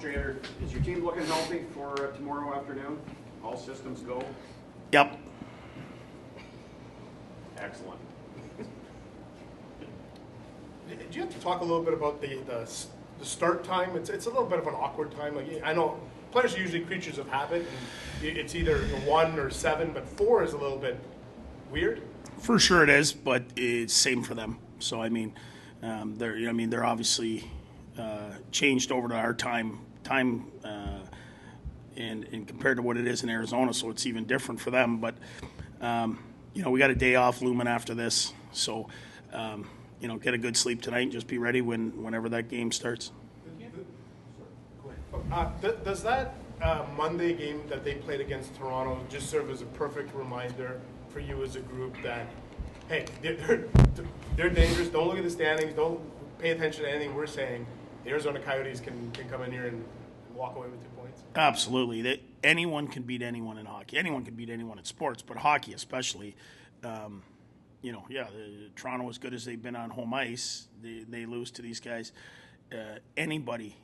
Trainer, is your team looking healthy for tomorrow afternoon? All systems go? Yep. Excellent. Do you have to talk a little bit about the start time? It's a little bit of an awkward time. Like, I know players are usually creatures of habit, and it's either 1 or 7, but 4 is a little bit weird. For sure it is, but it's same for them. So I mean, they're obviously changed over to our time, and compared to what it is in Arizona, so it's even different for them. But we got a day off looming after this, so get a good sleep tonight and just be ready whenever that game starts. Does that Monday game that they played against Toronto just serve as a perfect reminder for you as a group that, hey, they're dangerous, don't look at the standings, don't pay attention to anything we're saying. The Arizona Coyotes can come in here and walk away with 2 points? Absolutely. Anyone can beat anyone in hockey. Anyone can beat anyone in sports, but hockey especially. Toronto, as good as they've been on home ice, they lose to these guys. Anybody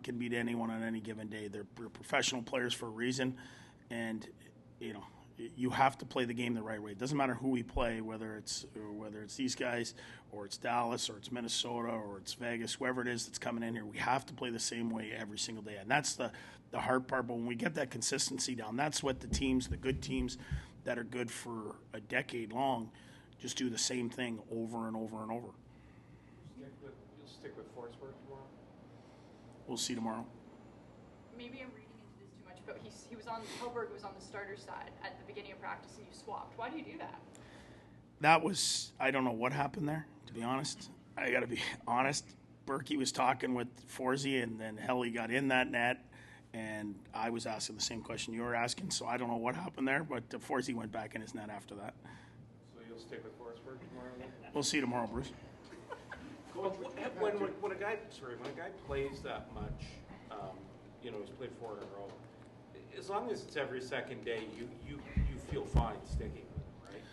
can beat anyone on any given day. They're professional players for a reason, and you have to play the game the right way. It doesn't matter who we play, whether it's these guys, or it's Dallas, or it's Minnesota, or it's Vegas, whoever it is that's coming in here. We have to play the same way every single day, and that's the hard part. But when we get that consistency down, that's what the good teams that are good for a decade long, just do the same thing over and over and over. You'll stick with Forsberg tomorrow? We'll see tomorrow. Maybe I'm reading into this too much, but Hellberg was on the starter side at the beginning of practice and you swapped. Why do you do that? I don't know what happened there, to be honest. I got to be honest. Berkey was talking with Forsey, and then Helly got in that net, and I was asking the same question you were asking, so I don't know what happened there, but Forsey went back in his net after that. So you'll stick with Forsberg tomorrow? We'll see tomorrow, Bruce. When a guy plays that much, he's played 4 in a row. As long as it's every second day, you feel fine sticking with him, right?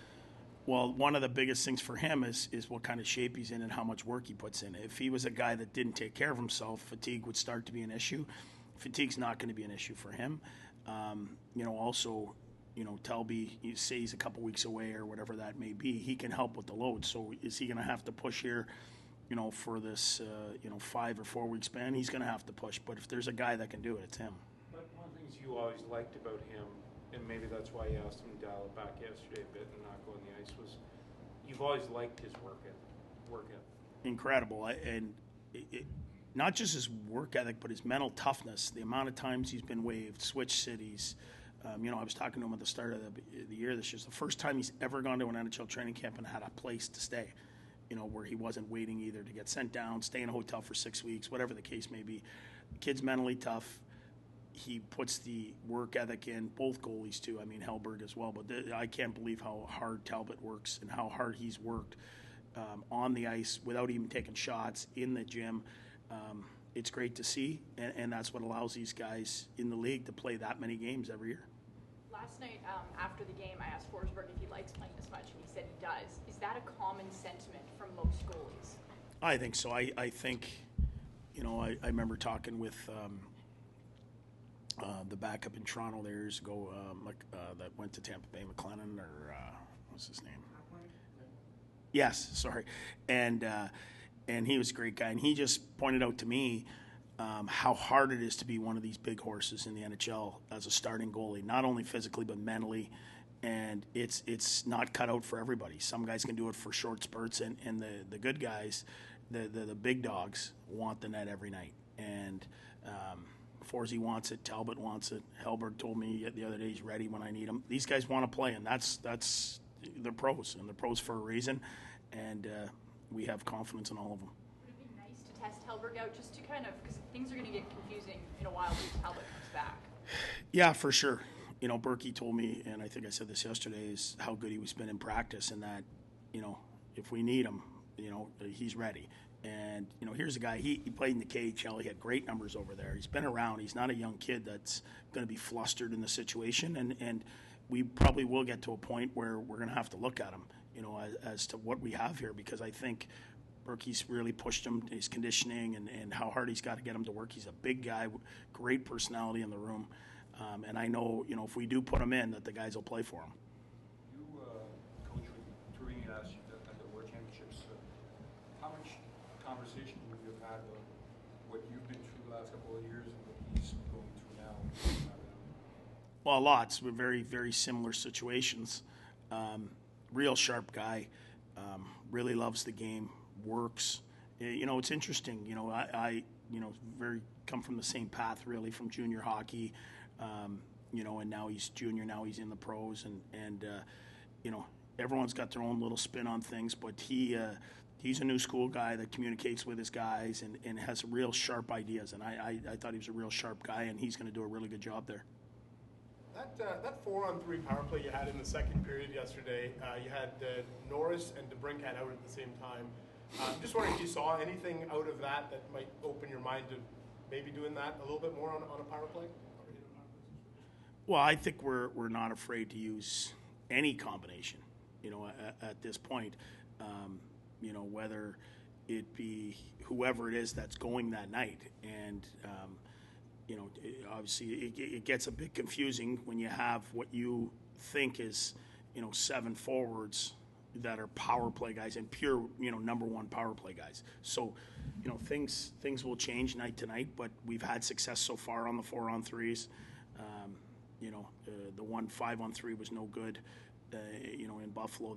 Well, one of the biggest things for him is what kind of shape he's in and how much work he puts in. If he was a guy that didn't take care of himself, fatigue would start to be an issue. Fatigue's not going to be an issue for him. Telby, you say he's a couple weeks away or whatever that may be, he can help with the load. So is he going to have to push here, for this, 5 or 4 week span? He's going to have to push. But if there's a guy that can do it, it's him. But one of the things you always liked about him, and maybe that's why you asked him to dial it back yesterday a bit and not go on the ice, was you've always liked his work ethic. Incredible. Not just his work ethic, but his mental toughness, the amount of times he's been waived, switched cities. I was talking to him at the start of the year this year. It's the first time he's ever gone to an NHL training camp and had a place to stay, where he wasn't waiting either to get sent down, stay in a hotel for 6 weeks, whatever the case may be. The kid's mentally tough. He puts the work ethic in, both goalies too. I mean, Hellberg as well. But I can't believe how hard Talbot works and how hard he's worked on the ice without even taking shots in the gym. It's great to see, and that's what allows these guys in the league to play that many games every year. Last night, after the game, I asked Forsberg if he likes playing this much, and he said he does. Is that a common sentiment from most goalies? I think so. I think, I remember talking with the backup in Toronto there years ago, that went to Tampa Bay, McLennan, or what's his name? Yes, sorry. And he was a great guy. And he just pointed out to me how hard it is to be one of these big horses in the NHL as a starting goalie, not only physically but mentally. And it's not cut out for everybody. Some guys can do it for short spurts, and the good guys, the big dogs, want the net every night. And Forsey wants it. Talbot wants it. Hellberg told me the other day he's ready when I need him. These guys want to play, and that's they're pros, and they're pros for a reason. And we have confidence in all of them. Would it be nice to test Hellberg out just to kind of, because things are going to get confusing in a while once Talbot comes back? Yeah, for sure. Berkey told me, and I think I said this yesterday, is how good he was been in practice, and that, if we need him, he's ready. And, here's a guy, he played in the KHL. He had great numbers over there. He's been around. He's not a young kid that's going to be flustered in the situation. And we probably will get to a point where we're going to have to look at him, as to what we have here, because I think Berkey's really pushed him, his conditioning and how hard he's got to get him to work. He's a big guy, great personality in the room. And I know, if we do put him in, that the guys will play for him. You, Coach, with touring at the World Championships, how much conversation would you have had on what you've been through the last couple of years and what he's going through now? Well, lots. We're very, very similar situations. Real sharp guy. Really loves the game. Works. It's interesting. I very come from the same path, really, from junior hockey. And now he's junior. Now he's in the pros, and everyone's got their own little spin on things. But he's a new school guy that communicates with his guys and has real sharp ideas. And I thought he was a real sharp guy, and he's going to do a really good job there. That 4-on-3 power play you had in the second period yesterday, you had Norris and DeBrincat out at the same time. Just wondering if you saw anything out of that might open your mind to maybe doing that a little bit more on a power play? Well, I think we're not afraid to use any combination, at this point, whether it be whoever it is that's going that night. And, obviously it gets a bit confusing when you have what you think is, 7 forwards that are power play guys and pure, number one power play guys. So, things will change night to night, but we've had success so far on the 4-on-3s. The 1 5-on-3 was no good. In Buffalo,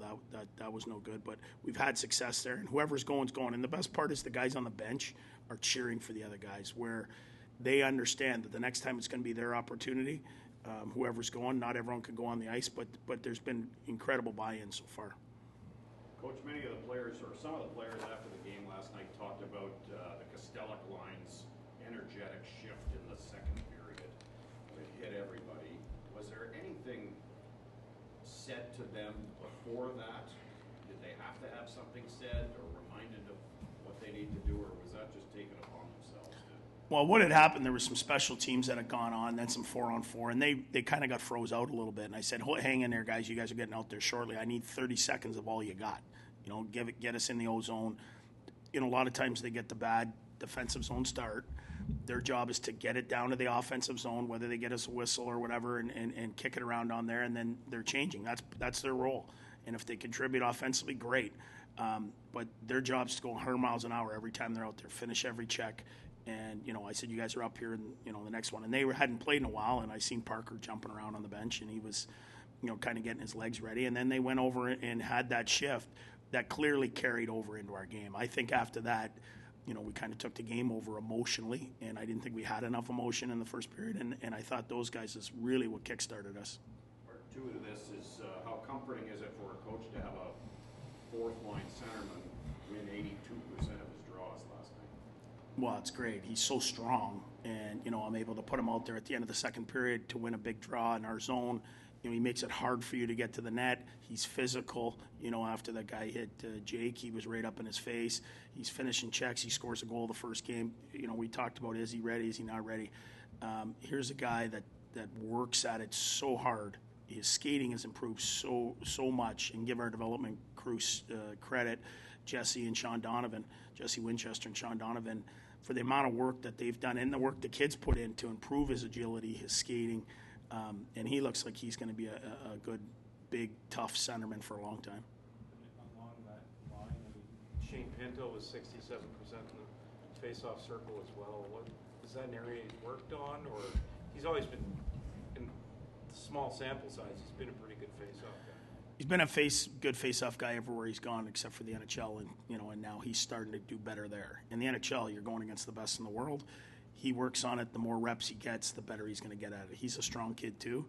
that was no good. But we've had success there, and whoever's going's going. And the best part is the guys on the bench are cheering for the other guys, where they understand that the next time it's going to be their opportunity. Whoever's going, not everyone can go on the ice, but there's been incredible buy-in so far. Coach, many of the players, or some of the players after the game last night, talked about the Kostelic line's energetic shift in the second period. It hit everybody. Was there anything said to them before that? Did they have to have something said or reminded of what they need to do, or was that just taken upon themselves? Well, what had happened, there were some special teams that had gone on, then some 4-on-4, and they kind of got froze out a little bit. And I said, hang in there, guys. You guys are getting out there shortly. I need 30 seconds of all you got. Get us in the O-zone. A lot of times they get the bad defensive zone start. Their job is to get it down to the offensive zone, whether they get us a whistle or whatever, and kick it around on there, and then they're changing. That's their role. And if they contribute offensively, great. But their job is to go 100 miles an hour every time they're out there, finish every check. And, I said, you guys are up here in, the next one. And they hadn't played in a while, and I seen Parker jumping around on the bench, and he was, kind of getting his legs ready. And then they went over and had that shift that clearly carried over into our game. I think after that, we kind of took the game over emotionally, and I didn't think we had enough emotion in the first period, and I thought those guys is really what kick-started us. Part two of this is how comforting is it for a coach to have a fourth-line centerman win 82% of his draws last night? Well, it's great. He's so strong, and, I'm able to put him out there at the end of the second period to win a big draw in our zone. He makes it hard for you to get to the net. He's physical. After that guy hit Jake, he was right up in his face. He's finishing checks. He scores a goal the first game. We talked about, is he ready? Is he not ready? Here's a guy that works at it so hard. His skating has improved so much, and give our development crew credit, Jesse Winchester and Sean Donovan, for the amount of work that they've done and the work the kids put in to improve his agility, his skating. And he looks like he's going to be a good, big, tough centerman for a long time. Along that line, Shane Pinto was 67% in the face-off circle as well. Is that an area he's worked on, or he's always been, in small sample size, he's been a pretty good face-off guy? He's been a good face-off guy everywhere he's gone, except for the NHL, and now he's starting to do better there. In the NHL, you're going against the best in the world. He works on it. The more reps he gets, the better he's going to get at it. He's a strong kid too,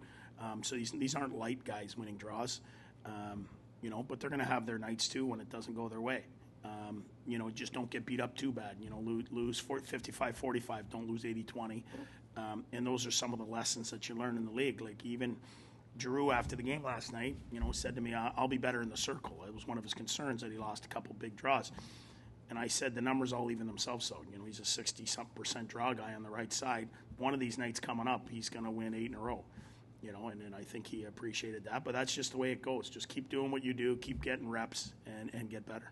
so these aren't light guys winning draws, but they're going to have their nights too when it doesn't go their way. Just don't get beat up too bad. Lose 55-45. Don't lose 80-20. And those are some of the lessons that you learn in the league. Like even Giroux after the game last night, said to me, "I'll be better in the circle." It was one of his concerns that he lost a couple big draws. And I said the numbers all even themselves out. He's a 60-something% draw guy on the right side. One of these nights coming up, he's going to win 8 in a row. And I think he appreciated that. But that's just the way it goes. Just keep doing what you do, keep getting reps, and get better.